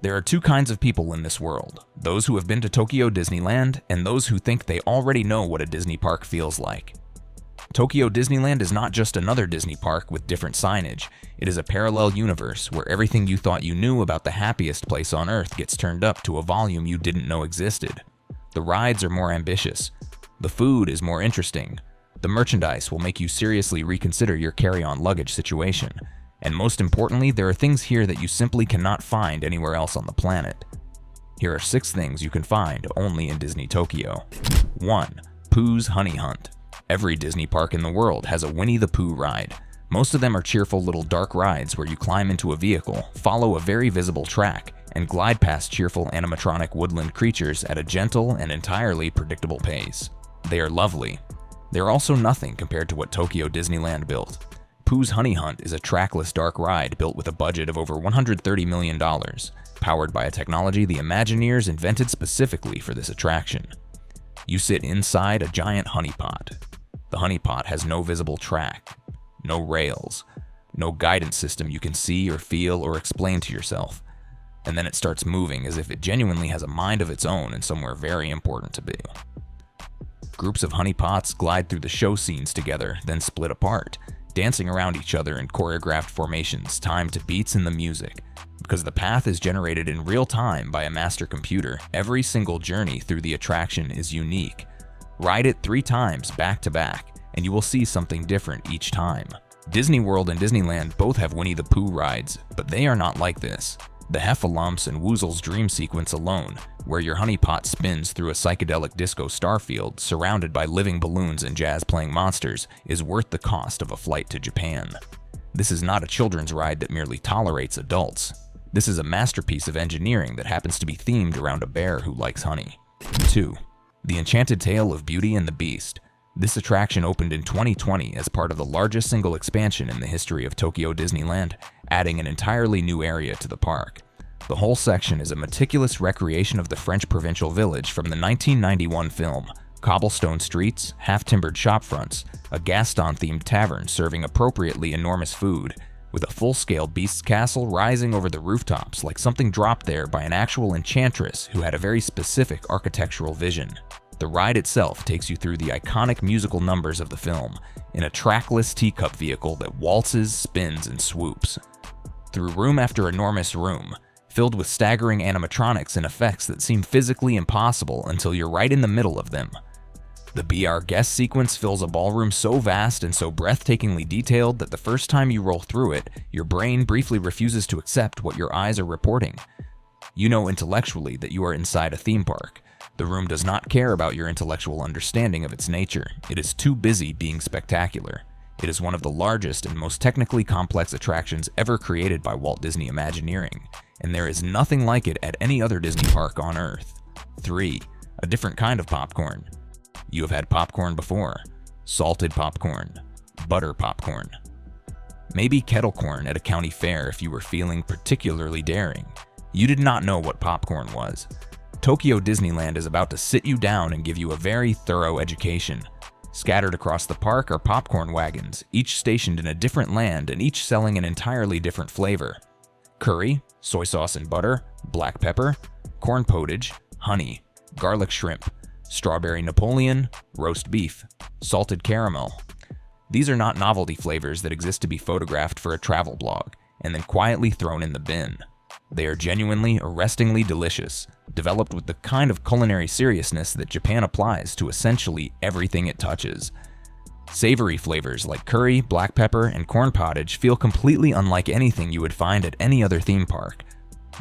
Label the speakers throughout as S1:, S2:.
S1: There are two kinds of people in this world: those who have been to Tokyo Disneyland and those who think they already know what a Disney park feels like. Tokyo Disneyland is not just another Disney park with different signage. It is a parallel universe where everything you thought you knew about the happiest place on earth gets turned up to a volume you didn't know existed. The rides are more ambitious. The food is more interesting. The merchandise will make you seriously reconsider your carry-on luggage situation. And most importantly, there are things here that you simply cannot find anywhere else on the planet. Here are 6 things you can find only in Disney Tokyo. 1. Pooh's Honey Hunt. Every Disney park in the world has a Winnie the Pooh ride. Most of them are cheerful little dark rides where you climb into a vehicle, follow a very visible track, and glide past cheerful animatronic woodland creatures at a gentle and entirely predictable pace. They are lovely. They are also nothing compared to what Tokyo Disneyland built. Pooh's Honey Hunt is a trackless dark ride built with a budget of over $130 million, powered by a technology the Imagineers invented specifically for this attraction. You sit inside a giant honey pot. The honey pot has no visible track, no rails, no guidance system you can see or feel or explain to yourself. And then it starts moving as if it genuinely has a mind of its own and somewhere very important to be. Groups of honey pots glide through the show scenes together, then split apart, dancing around each other in choreographed formations timed to beats in the music. Because the path is generated in real time by a master computer, every single journey through the attraction is unique. Ride it 3 times back to back, and you will see something different each time. Disney World and Disneyland both have Winnie the Pooh rides, but they are not like this. The Heffalumps and Woozle's dream sequence alone, where your honey pot spins through a psychedelic disco starfield surrounded by living balloons and jazz-playing monsters, is worth the cost of a flight to Japan. This is not a children's ride that merely tolerates adults. This is a masterpiece of engineering that happens to be themed around a bear who likes honey. 2. The Enchanted Tale of Beauty and the Beast. This attraction opened in 2020 as part of the largest single expansion in the history of Tokyo Disneyland, adding an entirely new area to the park. The whole section is a meticulous recreation of the French provincial village from the 1991 film. Cobblestone streets, half-timbered shopfronts, a Gaston-themed tavern serving appropriately enormous food, with a full-scale Beast's Castle rising over the rooftops like something dropped there by an actual enchantress who had a very specific architectural vision. The ride itself takes you through the iconic musical numbers of the film, in a trackless teacup vehicle that waltzes, spins, and swoops. Through room after enormous room, filled with staggering animatronics and effects that seem physically impossible until you're right in the middle of them. The Be Our Guest sequence fills a ballroom so vast and so breathtakingly detailed that the first time you roll through it, your brain briefly refuses to accept what your eyes are reporting. You know intellectually that you are inside a theme park. The room does not care about your intellectual understanding of its nature. It is too busy being spectacular. It is one of the largest and most technically complex attractions ever created by Walt Disney Imagineering, and there is nothing like it at any other Disney park on Earth. 3. A different kind of popcorn. You have had popcorn before. Salted popcorn. Butter popcorn. Maybe kettle corn at a county fair if you were feeling particularly daring. You did not know what popcorn was. Tokyo Disneyland is about to sit you down and give you a very thorough education. Scattered across the park are popcorn wagons, each stationed in a different land and each selling an entirely different flavor. Curry, soy sauce and butter, black pepper, corn potage, honey, garlic shrimp, strawberry Napoleon, roast beef, salted caramel. These are not novelty flavors that exist to be photographed for a travel blog and then quietly thrown in the bin. They are genuinely, arrestingly delicious, developed with the kind of culinary seriousness that Japan applies to essentially everything it touches. Savory flavors like curry, black pepper, and corn pottage feel completely unlike anything you would find at any other theme park.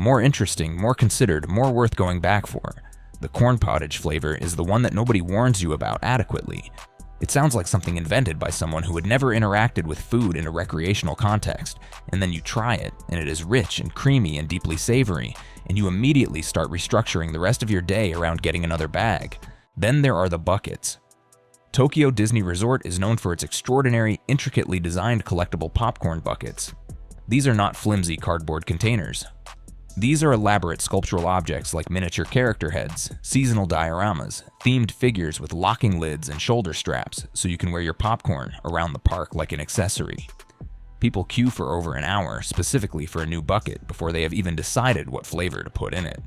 S1: More interesting, more considered, more worth going back for. The corn pottage flavor is the one that nobody warns you about adequately. It sounds like something invented by someone who had never interacted with food in a recreational context, and then you try it, and it is rich and creamy and deeply savory, and you immediately start restructuring the rest of your day around getting another bag. Then there are the buckets. Tokyo Disney Resort is known for its extraordinary, intricately designed collectible popcorn buckets. These are not flimsy cardboard containers. These are elaborate sculptural objects like miniature character heads, seasonal dioramas, themed figures with locking lids and shoulder straps so you can wear your popcorn around the park like an accessory. People queue for over an hour specifically for a new bucket before they have even decided what flavor to put in it.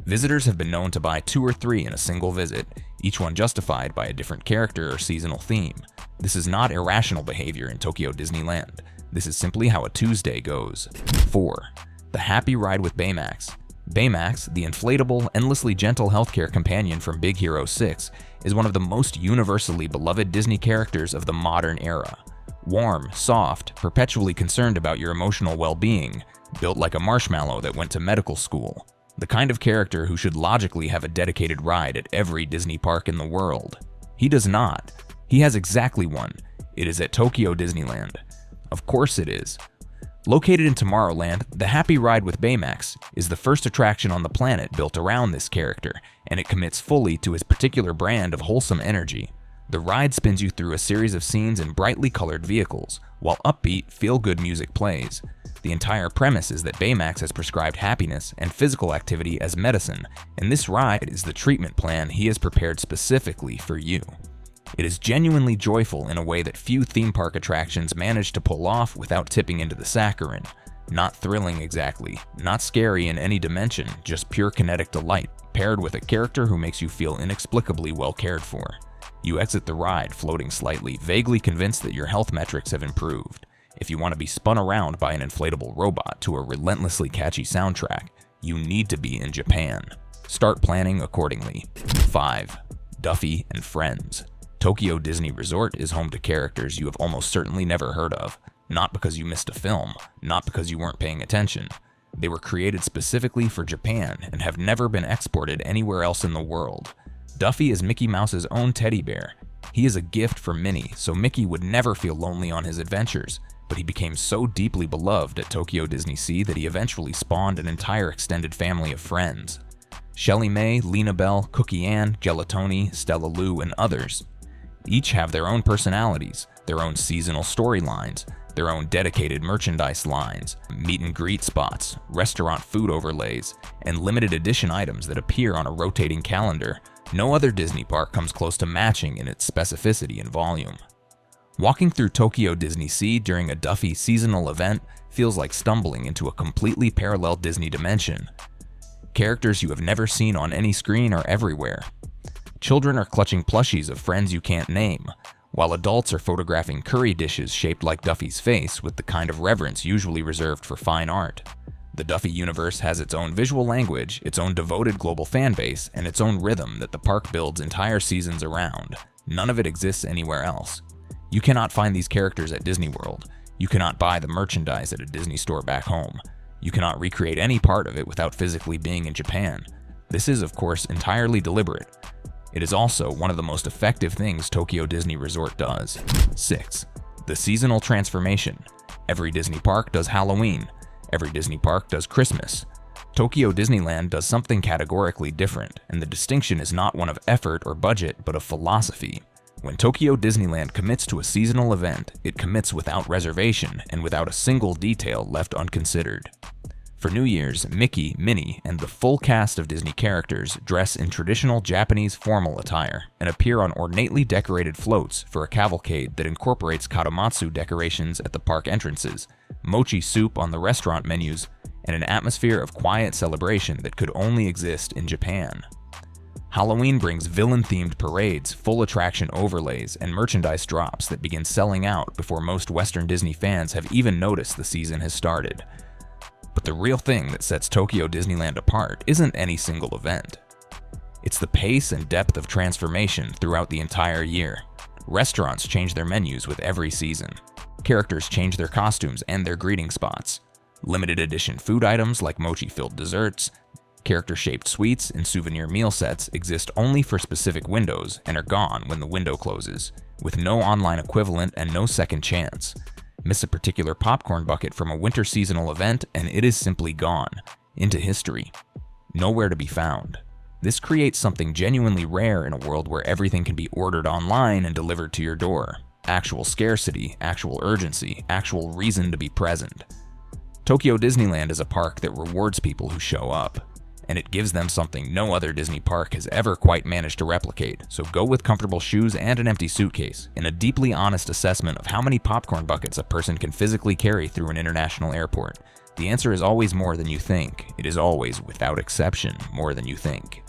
S1: Visitors have been known to buy 2 or 3 in a single visit, each one justified by a different character or seasonal theme. This is not irrational behavior in Tokyo Disneyland. This is simply how a Tuesday goes. 4. The Happy Ride with Baymax. Baymax, the inflatable, endlessly gentle healthcare companion from Big Hero 6, is one of the most universally beloved Disney characters of the modern era. Warm, soft, perpetually concerned about your emotional well-being, built like a marshmallow that went to medical school. The kind of character who should logically have a dedicated ride at every Disney park in the world. He does not. He has exactly one. It is at Tokyo Disneyland. Of course it is. Located in Tomorrowland, the Happy Ride with Baymax is the first attraction on the planet built around this character, and it commits fully to his particular brand of wholesome energy. The ride spins you through a series of scenes in brightly colored vehicles, while upbeat, feel-good music plays. The entire premise is that Baymax has prescribed happiness and physical activity as medicine, and this ride is the treatment plan he has prepared specifically for you. It is genuinely joyful in a way that few theme park attractions manage to pull off without tipping into the saccharine. Not thrilling exactly, not scary in any dimension, just pure kinetic delight, paired with a character who makes you feel inexplicably well cared for. You exit the ride floating slightly, vaguely convinced that your health metrics have improved. If you want to be spun around by an inflatable robot to a relentlessly catchy soundtrack, you need to be in Japan. Start planning accordingly. 5. Duffy and Friends. Tokyo Disney Resort is home to characters you have almost certainly never heard of. Not because you missed a film, not because you weren't paying attention. They were created specifically for Japan and have never been exported anywhere else in the world. Duffy is Mickey Mouse's own teddy bear. He is a gift from Minnie, so Mickey would never feel lonely on his adventures, but he became so deeply beloved at Tokyo Disney Sea that he eventually spawned an entire extended family of friends. Shelly May, Lena Bell, Cookie Ann, Gelatoni, Stella Lou, and others. Each have their own personalities, their own seasonal storylines, their own dedicated merchandise lines, meet and greet spots, restaurant food overlays, and limited edition items that appear on a rotating calendar. No other Disney park comes close to matching in its specificity and volume. Walking through Tokyo Disney Sea during a Duffy seasonal event feels like stumbling into a completely parallel Disney dimension. Characters you have never seen on any screen are everywhere. Children are clutching plushies of friends you can't name, while adults are photographing curry dishes shaped like Duffy's face with the kind of reverence usually reserved for fine art. The Duffy universe has its own visual language, its own devoted global fan base, and its own rhythm that the park builds entire seasons around. None of it exists anywhere else. You cannot find these characters at Disney World. You cannot buy the merchandise at a Disney store back home. You cannot recreate any part of it without physically being in Japan. This is, of course, entirely deliberate. It is also one of the most effective things Tokyo Disney Resort does. 6. The seasonal transformation. Every Disney park does Halloween. Every Disney park does Christmas. Tokyo Disneyland does something categorically different, and the distinction is not one of effort or budget, but of philosophy. When Tokyo Disneyland commits to a seasonal event, it commits without reservation and without a single detail left unconsidered. For New Year's, Mickey, Minnie, and the full cast of Disney characters dress in traditional Japanese formal attire and appear on ornately decorated floats for a cavalcade that incorporates katamatsu decorations at the park entrances, mochi soup on the restaurant menus, and an atmosphere of quiet celebration that could only exist in Japan. Halloween brings villain-themed parades, full attraction overlays, and merchandise drops that begin selling out before most Western Disney fans have even noticed the season has started. But the real thing that sets Tokyo Disneyland apart isn't any single event. It's the pace and depth of transformation throughout the entire year. Restaurants change their menus with every season. Characters change their costumes and their greeting spots. Limited edition food items like mochi-filled desserts, character-shaped sweets, and souvenir meal sets exist only for specific windows and are gone when the window closes, with no online equivalent and no second chance. Miss a particular popcorn bucket from a winter seasonal event and it is simply gone, into history. Nowhere to be found. This creates something genuinely rare in a world where everything can be ordered online and delivered to your door. Actual scarcity, actual urgency, actual reason to be present. Tokyo Disneyland is a park that rewards people who show up. and it gives them something no other Disney park has ever quite managed to replicate. So go with comfortable shoes and an empty suitcase. In a deeply honest assessment of how many popcorn buckets a person can physically carry through an international airport, the answer is always more than you think. It is always, without exception, more than you think.